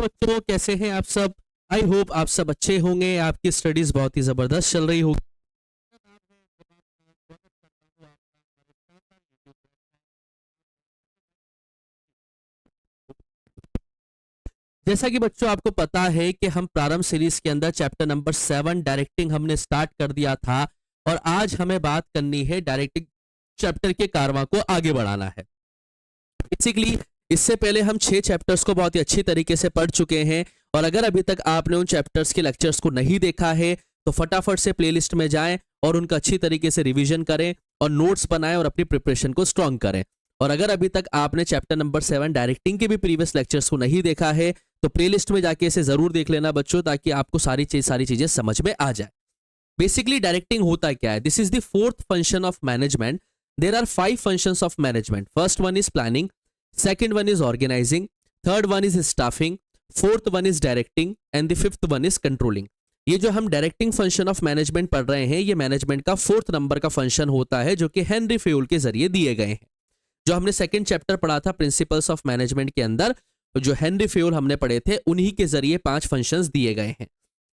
बच्चों, कैसे हैं आप सब? आई होप आप सब अच्छे होंगे, आपकी स्टडीज बहुत ही जबरदस्त चल रही होगी। जैसा कि बच्चों आपको पता है कि हम प्रारंभ सीरीज के अंदर चैप्टर नंबर 7 डायरेक्टिंग हमने स्टार्ट कर दिया था, और आज हमें बात करनी है डायरेक्टिंग चैप्टर के कारवां को आगे बढ़ाना है। बेसिकली इससे पहले हम 6 चैप्टर्स को बहुत ही अच्छी तरीके से पढ़ चुके हैं, और अगर अभी तक आपने उन चैप्टर्स के लेक्चर्स को नहीं देखा है तो फटाफट से प्लेलिस्ट में जाएं और उनका अच्छी तरीके से रिवीजन करें और नोट्स बनाएं और अपनी प्रिपरेशन को स्ट्रांग करें। और अगर अभी तक आपने चैप्टर नंबर 7 डायरेक्टिंग के भी प्रीवियस लेक्चर्स को नहीं देखा है तो प्लेलिस्ट में जाके इसे जरूर देख लेना बच्चों, ताकि आपको सारी चीजें समझ में आ जाए। बेसिकली डायरेक्टिंग होता क्या है? This is the fourth function of management. There are 5 functions of management. First one is planning, second one is organizing, third one is staffing, fourth one is directing and the fifth one is controlling। ये जो हम directing function of management पढ़ रहे हैं, ये management का 4th number का function होता है, जो कि हेनरी फेयोल के जरिए दिए गए हैं। जो हमने सेकंड चैप्टर पढ़ा था प्रिंसिपल्स ऑफ मैनेजमेंट के अंदर, जो हेनरी फेयोल हमने पढ़े थे, उन्हीं के जरिए 5 फंक्शंस दिए गए हैं।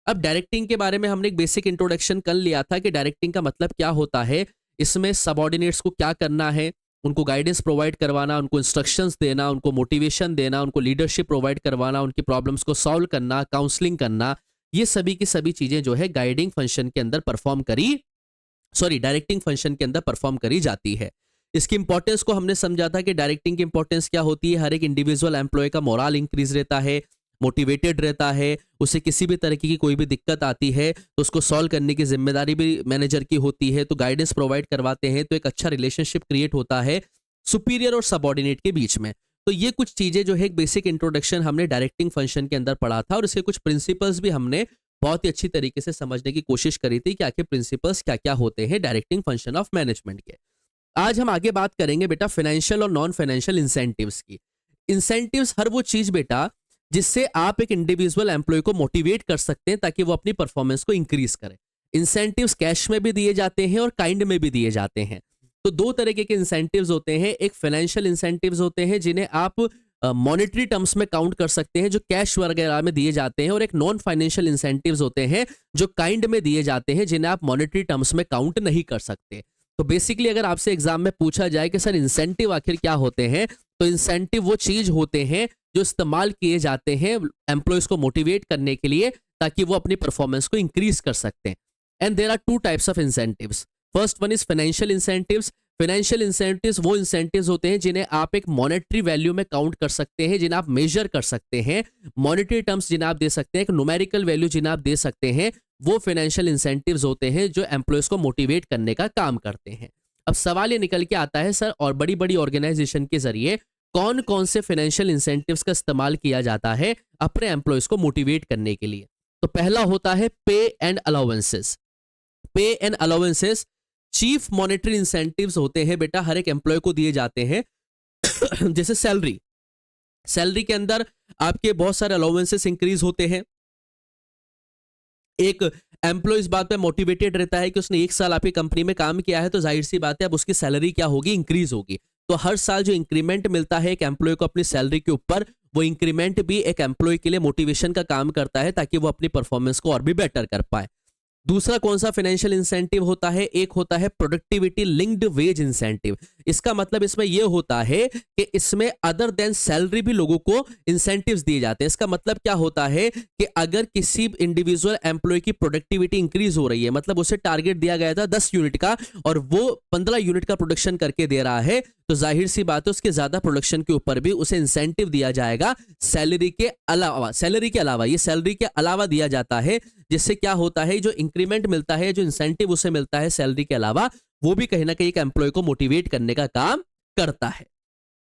अब डायरेक्टिंग के बारे में हमने एक बेसिक इंट्रोडक्शन कर लिया था कि डायरेक्टिंग का मतलब क्या होता है, इसमें सबऑर्डिनेट्स को क्या करना है, उनको गाइडेंस प्रोवाइड करवाना, उनको इंस्ट्रक्शंस देना, उनको मोटिवेशन देना, उनको लीडरशिप प्रोवाइड करवाना, उनकी प्रॉब्लम्स को सॉल्व करना, काउंसलिंग करना, ये सभी की सभी चीजें जो है गाइडिंग फंक्शन के अंदर डायरेक्टिंग फंक्शन के अंदर परफॉर्म करी जाती है। इसकी इंपॉर्टेंस को हमने समझा था कि डायरेक्टिंग की इंपॉर्टेंस क्या होती है। हर एक इंडिविजुअल एम्प्लॉय का मोरल इंक्रीज रहता है, मोटिवेटेड रहता है, उसे किसी भी तरीके की कोई भी दिक्कत आती है तो उसको सॉल्व करने की जिम्मेदारी भी मैनेजर की होती है, तो गाइडेंस प्रोवाइड करवाते हैं, तो एक अच्छा रिलेशनशिप क्रिएट होता है सुपीरियर और सबऑर्डिनेट के बीच में। तो ये कुछ चीजें जो है एक बेसिक इंट्रोडक्शन हमने डायरेक्टिंग फंक्शन के अंदर पढ़ा था, और इसके कुछ प्रिंसिपल्स भी हमने बहुत ही अच्छी तरीके से समझने की कोशिश करी थी कि आखिर प्रिंसिपल्स क्या क्या होते हैं डायरेक्टिंग फंक्शन ऑफ मैनेजमेंट के। आज हम आगे बात करेंगे बेटा फाइनेंशियल और नॉन फाइनेंशियल इंसेंटिव्स की। इंसेंटिव्स हर वो चीज बेटा जिससे आप एक इंडिविजुअल एम्प्लॉय को मोटिवेट कर सकते हैं ताकि वो अपनी परफॉर्मेंस को इंक्रीज करे। इंसेंटिव्स कैश में भी दिए जाते हैं और काइंड में भी दिए जाते हैं। तो 2 तरीके के इंसेंटिव्स होते हैं। एक फाइनेंशियल इंसेंटिव्स होते हैं जिन्हें आप मॉनेटरी टर्म्स में काउंट कर सकते हैं, जो कैश वगैरह में दिए जाते हैं, और एक नॉन फाइनेंशियल इंसेंटिव्स होते हैं जो काइंड में दिए जाते हैं, जिन्हें आप मॉनेटरी टर्म्स में काउंट नहीं कर सकते। तो बेसिकली अगर आपसे एग्जाम में पूछा जाए कि सर इंसेंटिव आखिर क्या होते हैं, तो इंसेंटिव वो चीज होते हैं जो इस्तेमाल किए जाते हैं एम्प्लॉयज को मोटिवेट करने के लिए ताकि वो अपनी परफॉर्मेंस को इंक्रीज कर सकते हैं। And there are 2 types of incentives. First one is financial incentives. Financial incentives वो इंसेंटिव्स होते हैं जिन्हें आप एक मॉनेटरी वैल्यू में काउंट कर सकते हैं, जिन्हें आप मेजर कर सकते हैं, मॉनेटरी टर्म्स जिन्हें आप दे सकते हैं, एक न्यूमेरिकल वैल्यू जिन्हें आप दे सकते हैं, वो फाइनेंशियल इंसेंटिव्स होते हैं जो एम्प्लॉयज को मोटिवेट करने का काम करते हैं। अब सवाल ये निकल के आता है सर, और बड़ी बड़ी ऑर्गेनाइजेशन के जरिए कौन कौन से फाइनेंशियल इंसेंटिव्स का इस्तेमाल किया जाता है अपने एम्प्लॉयज को मोटिवेट करने के लिए? तो पहला होता है पे एंड अलाउंसेस। पे and allowances chief monetary incentives होते हैं बेटा, हर एक एम्प्लॉय को दिए जाते हैं। जैसे सैलरी के अंदर आपके बहुत सारे अलाउंसेस इंक्रीज होते हैं। एक एम्प्लॉय इस बात पे मोटिवेटेड रहता है कि उसने 1 साल आपकी कंपनी में काम किया है, तो जाहिर सी बात है अब उसकी सैलरी क्या होगी, इंक्रीज होगी। तो हर साल जो इंक्रीमेंट मिलता है एक एम्प्लॉय को अपनी सैलरी के ऊपर, वो इंक्रीमेंट भी एक एम्प्लॉय के लिए मोटिवेशन का काम करता है ताकि वो अपनी परफॉर्मेंस को और भी बेटर कर पाए। दूसरा कौन सा फाइनेंशियल इंसेंटिव होता है? एक होता है प्रोडक्टिविटी लिंक्ड वेज इंसेंटिव। इसका मतलब इसमें यह होता है कि इसमें अदर देन सैलरी भी लोगों को इंसेंटिव्स दिए जाते हैं। इसका मतलब क्या होता है कि अगर किसी इंडिविजुअल एम्प्लॉय की प्रोडक्टिविटी इंक्रीज हो रही है, मतलब उसे टारगेट दिया गया था 10 यूनिट का और वो 15 यूनिट का प्रोडक्शन करके दे रहा है, तो जाहिर सी बात है उसके ज्यादा प्रोडक्शन के ऊपर भी उसे इंसेंटिव दिया जाएगा सैलरी के अलावा ये सैलरी के अलावा दिया जाता है, जिससे क्या होता है जो इंक्रीमेंट मिलता है, जो इंसेंटिव उसे मिलता है सैलरी के अलावा, वो भी कहीं ना कहीं एक एम्प्लॉय को मोटिवेट करने का काम करता है।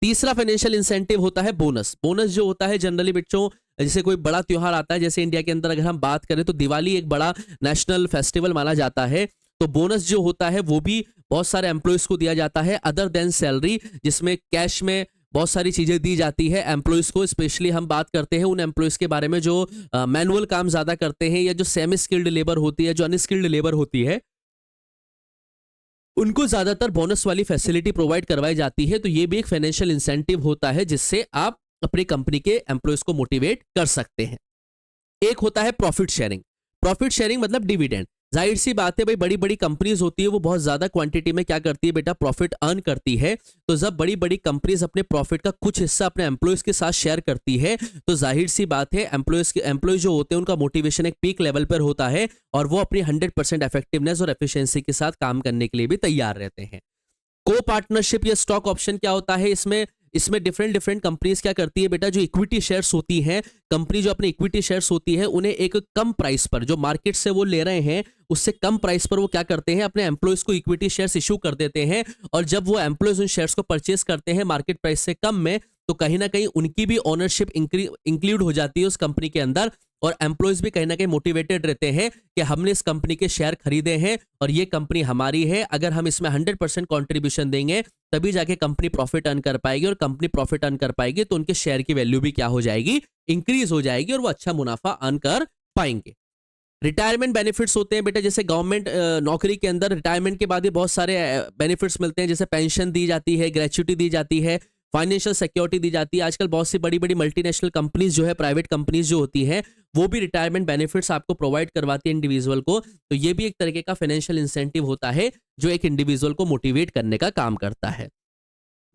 तीसरा फाइनेंशियल इंसेंटिव होता है बोनस। बोनस जो होता है जनरली बच्चों, जैसे कोई बड़ा त्योहार आता है, जैसे इंडिया के अंदर अगर हम बात करें तो दिवाली एक बड़ा नेशनल फेस्टिवल माना जाता है, तो बोनस जो होता है वो भी बहुत सारे एम्प्लॉयज को दिया जाता है अदर देन सैलरी, जिसमें कैश में बहुत सारी चीजें दी जाती है एम्प्लॉयज को। स्पेशली हम बात करते हैं उन एम्प्लॉयज के बारे में जो मैनुअल काम ज्यादा करते हैं, या जो सेमी स्किल्ड लेबर होती है, जो अनस्किल्ड लेबर होती है, उनको ज्यादातर बोनस वाली फैसिलिटी प्रोवाइड करवाई जाती है। तो ये भी एक फाइनेंशियल इंसेंटिव होता है जिससे आप अपनी कंपनी के एम्प्लॉयज को मोटिवेट कर सकते हैं। एक होता है प्रॉफिट शेयरिंग। प्रॉफिट शेयरिंग मतलब डिविडेंड। जाहिर सी बात है भाई, बड़ी बड़ी कंपनीज होती है वो बहुत ज्यादा क्वांटिटी में क्या करती है बेटा, प्रॉफिट अर्न करती है। तो जब बड़ी बड़ी कंपनीज अपने प्रॉफिट का कुछ हिस्सा अपने एम्प्लॉयज के साथ शेयर करती है तो जाहिर सी बात है एम्प्लॉयज जो होते हैं उनका मोटिवेशन एक पीक लेवल पर होता है और वो अपनी 100% इफेक्टिवनेस और एफिशिएंसी के साथ काम करने के लिए भी तैयार रहते हैं। को पार्टनरशिप या स्टॉक ऑप्शन क्या होता है, इसमें डिफरेंट डिफरेंट कंपनीज क्या करती है बेटा, जो इक्विटी शेयर्स होती हैं, कंपनी जो अपनी इक्विटी शेयर्स होती है उन्हें एक कम प्राइस पर, जो मार्केट से वो ले रहे हैं उससे कम प्राइस पर वो क्या करते हैं, अपने एम्प्लॉयज को इक्विटी शेयर्स इशू कर देते हैं। और जब वो एम्प्लॉयज उन शेयर्स को परचेस करते हैं मार्केट प्राइस से कम में, तो कहीं ना कहीं उनकी भी ओनरशिप इंक्लूड हो जाती है उस कंपनी के अंदर और एम्प्लॉयज भी कहीं ना कहीं मोटिवेटेड रहते हैं कि हमने इस कंपनी के शेयर खरीदे हैं और ये कंपनी हमारी है, अगर हम इसमें 100% कॉन्ट्रीब्यूशन देंगे तभी जाके कंपनी प्रॉफिट अर्न कर पाएगी और कंपनी प्रॉफिट अर्न कर पाएगी तो उनके शेयर की वैल्यू भी क्या हो जाएगी, इंक्रीज हो जाएगी और वो अच्छा मुनाफा अर्न कर पाएंगे। रिटायरमेंट बेनिफिट्स होते हैं बेटा, जैसे गवर्नमेंट नौकरी के अंदर रिटायरमेंट के बाद भी बहुत सारे बेनिफिट्स मिलते हैं, जैसे पेंशन दी जाती है, ग्रेच्युटी दी जाती है, फाइनेंशियल सिक्योरिटी दी जाती है। आजकल बहुत सी बड़ी बड़ी मल्टीनेशनल कंपनीज जो है, प्राइवेट कंपनीज जो होती हैं, वो भी रिटायरमेंट बेनिफिट्स आपको प्रोवाइड करवाती है इंडिविजुअल को। तो ये भी एक तरीके का फाइनेंशियल इंसेंटिव होता है जो एक इंडिविजुअल को मोटिवेट करने का काम करता है।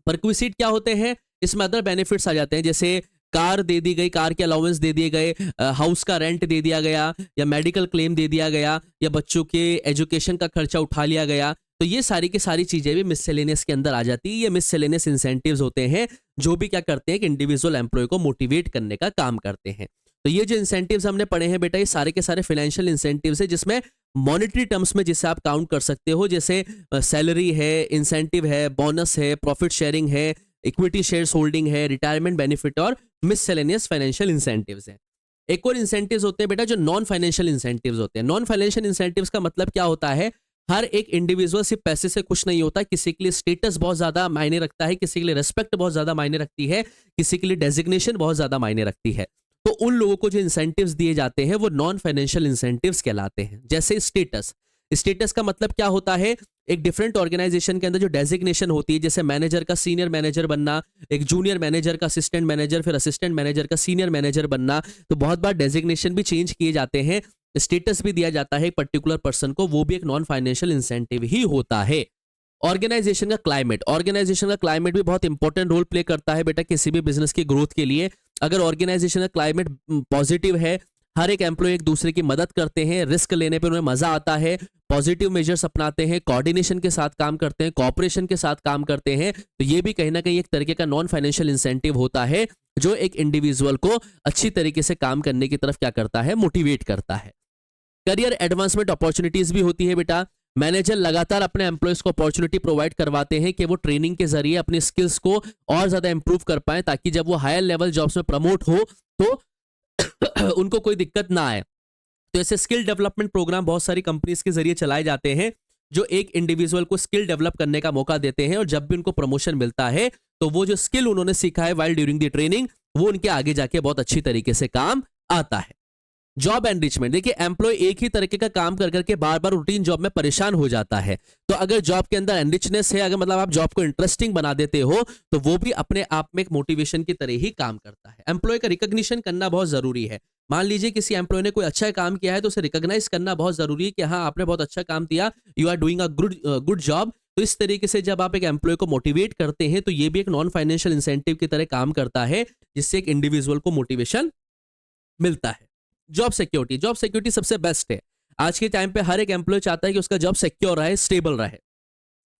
परक्विसिट क्या होते हैं, इसमें अदर बेनिफिट्स आ जाते हैं, जैसे कार दे दी गई, कार के अलाउंस दे दिए गए, हाउस का रेंट दे दिया गया, या मेडिकल क्लेम दे दिया गया, या बच्चों के एजुकेशन का खर्चा उठा लिया गया। तो ये सारी की सारी चीजें भी मिससेलेनियस के अंदर आ जाती है। ये मिससेलेनियस इंसेंटिव्स होते हैं जो भी क्या करते हैं कि इंडिविजुअल एम्प्लॉय को मोटिवेट करने का काम करते हैं। तो ये जो इंसेंटिव्स हमने पढ़े हैं बेटा, ये सारे के सारे फाइनेंशियल इंसेंटिव्स है जिसमें मॉनेटरी टर्म्स में जिसे आप काउंट कर सकते हो, जैसे सैलरी है, इंसेंटिव है, बोनस है, प्रॉफिट शेयरिंग है, इक्विटी शेयर्स होल्डिंग है, रिटायरमेंट बेनिफिट और मिससेलेनियस फाइनेंशियल इंसेंटिव्स है। एक और इंसेंटिव्स होते हैं बेटा जो नॉन फाइनेंशियल इंसेंटिव्स होते हैं। नॉन फाइनेंशियल इंसेंटिव्स का मतलब क्या होता है, हर एक इंडिविजुअल सिर्फ पैसे से खुश नहीं होता, किसी के लिए स्टेटस बहुत ज्यादा मायने रखता है, किसी के लिए रिस्पेक्ट बहुत ज्यादा मायने रखती है, किसी के लिए डेजिग्नेशन बहुत ज्यादा मायने रखती है। तो उन लोगों को जो इंसेंटिव्स दिए जाते हैं वो नॉन फाइनेंशियल इंसेंटिव्स कहलाते हैं। जैसे स्टेटस, स्टेटस का मतलब क्या होता है, एक डिफरेंट ऑर्गेनाइजेशन के अंदर जो डेजिग्नेशन होती है, जैसे मैनेजर का सीनियर मैनेजर बनना, एक जूनियर मैनेजर का असिस्टेंट मैनेजर, फिर असिस्टेंट मैनेजर का सीनियर मैनेजर बनना। तो बहुत बार डेजिग्नेशन भी चेंज किए जाते हैं, स्टेटस भी दिया जाता है एक पर्टिकुलर पर्सन को, वो भी एक नॉन फाइनेंशियल इंसेंटिव ही होता है। ऑर्गेनाइजेशन का क्लाइमेट, ऑर्गेनाइजेशन का क्लाइमेट भी बहुत इंपॉर्टेंट रोल प्ले करता है बेटा किसी भी बिजनेस की ग्रोथ के लिए। अगर ऑर्गेनाइजेशन का क्लाइमेट पॉजिटिव है, हर एक एम्प्लॉय एक दूसरे की मदद करते हैं, रिस्क लेने पे उन्हें मजा आता है, पॉजिटिव मेजर्स अपनाते हैं, कोऑर्डिनेशन के साथ काम करते हैं, कोऑपरेशन के साथ काम करते हैं, तो ये भी कहीं ना कहीं एक तरीके का नॉन फाइनेंशियल इंसेंटिव होता है जो एक इंडिविजुअल को अच्छी तरीके से काम करने की तरफ क्या करता है, मोटिवेट करता है। करियर एडवांसमेंट अपॉर्चुनिटीज भी होती है बेटा। मैनेजर लगातार अपने एम्प्लॉयज को अपॉर्चुनिटी प्रोवाइड करवाते हैं कि वो ट्रेनिंग के जरिए अपनी स्किल्स को और ज्यादा इंप्रूव कर पाए, ताकि जब वो हायर लेवल जॉब्स में प्रमोट हो तो उनको कोई दिक्कत ना आए। तो ऐसे स्किल डेवलपमेंट प्रोग्राम बहुत सारी कंपनीज के जरिए चलाए जाते हैं जो एक इंडिविजुअल को स्किल डेवलप करने का मौका देते हैं, और जब भी उनको प्रमोशन मिलता है तो वो जो स्किल उन्होंने सीखा है वाइल ड्यूरिंग द ट्रेनिंग, वो उनके आगे जाके बहुत अच्छी तरीके से काम आता है। जॉब एनरिचमेंट, देखिए एम्प्लॉय एक ही तरीके का काम कर करके बार बार रूटीन जॉब में परेशान हो जाता है, तो अगर जॉब के अंदर एनरिचनेस है, अगर मतलब आप जॉब को इंटरेस्टिंग बना देते हो, तो वो भी अपने आप में एक मोटिवेशन की तरह ही काम करता है। एम्प्लॉय का रिकॉग्निशन करना बहुत जरूरी है। मान लीजिए किसी एम्प्लॉय ने कोई अच्छा काम किया है तो उसे रिकॉग्नाइज करना बहुत जरूरी है कि हाँ आपने बहुत अच्छा काम किया, you are doing a good job. तो इस तरीके से जब आप एक एम्प्लॉय को मोटिवेट करते हैं तो ये भी एक नॉन फाइनेंशियल इंसेंटिव की तरह काम करता है, जिससे एक इंडिविजुअल को मोटिवेशन मिलता है। जॉब सिक्योरिटी, जॉब सिक्योरिटी सबसे बेस्ट है। आज के टाइम पे हर एक एम्प्लॉय चाहता है कि उसका जॉब सिक्योर रहे, स्टेबल रहे,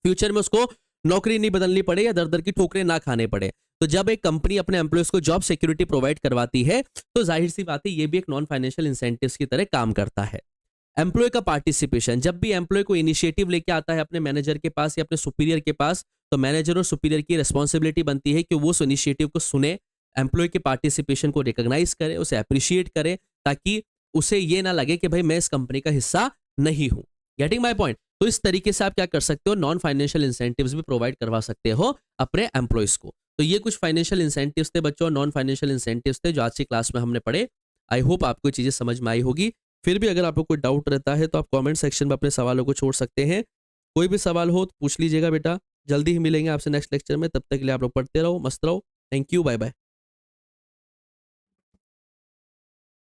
फ्यूचर में उसको नौकरी नहीं बदलनी पड़े या दर दर की ठोकरें ना खाने पड़े। तो जब एक कंपनी अपने एम्प्लॉयज को जॉब सिक्योरिटी प्रोवाइड करवाती है तो जाहिर सी बात है ये भी एक नॉन फाइनेंशियल इंसेंटिव्स की तरह काम करता है। एम्प्लॉय का पार्टिसिपेशन, जब भी एम्प्लॉय को इनिशिएटिव लेके आता है अपने मैनेजर के पास या अपने सुपीरियर के पास, तो मैनेजर और सुपीरियर की रिस्पॉन्सिबिलिटी बनती है कि वो उस इनिशिएटिव को सुने, एम्प्लॉय के पार्टिसिपेशन को रिकॉग्नाइज करे, उसे अप्रिशिएट करे, ताकि उसे ये ना लगे कि भाई मैं इस कंपनी का हिस्सा नहीं हूं। Getting my point? तो इस तरीके से आप क्या कर सकते हो, नॉन फाइनेंशियल इंसेंटिव्स भी प्रोवाइड करवा सकते हो अपने एम्प्लॉयज को। तो ये कुछ फाइनेंशियल इंसेंटिव्स थे बच्चों, नॉन फाइनेंशियल इंसेंटिव्स थे जो आज की क्लास में हमने पढ़े। आई होप आपको चीजें समझ में आई होगी। फिर भी अगर आपको कोई डाउट रहता है तो आप कमेंट सेक्शन में अपने सवालों को छोड़ सकते हैं। कोई भी सवाल हो तो पूछ लीजिएगा बेटा। जल्दी ही मिलेंगे आपसे नेक्स्ट लेक्चर में, तब तक के लिए आप लोग पढ़ते रहो, मस्त रहो। Thank you, bye bye.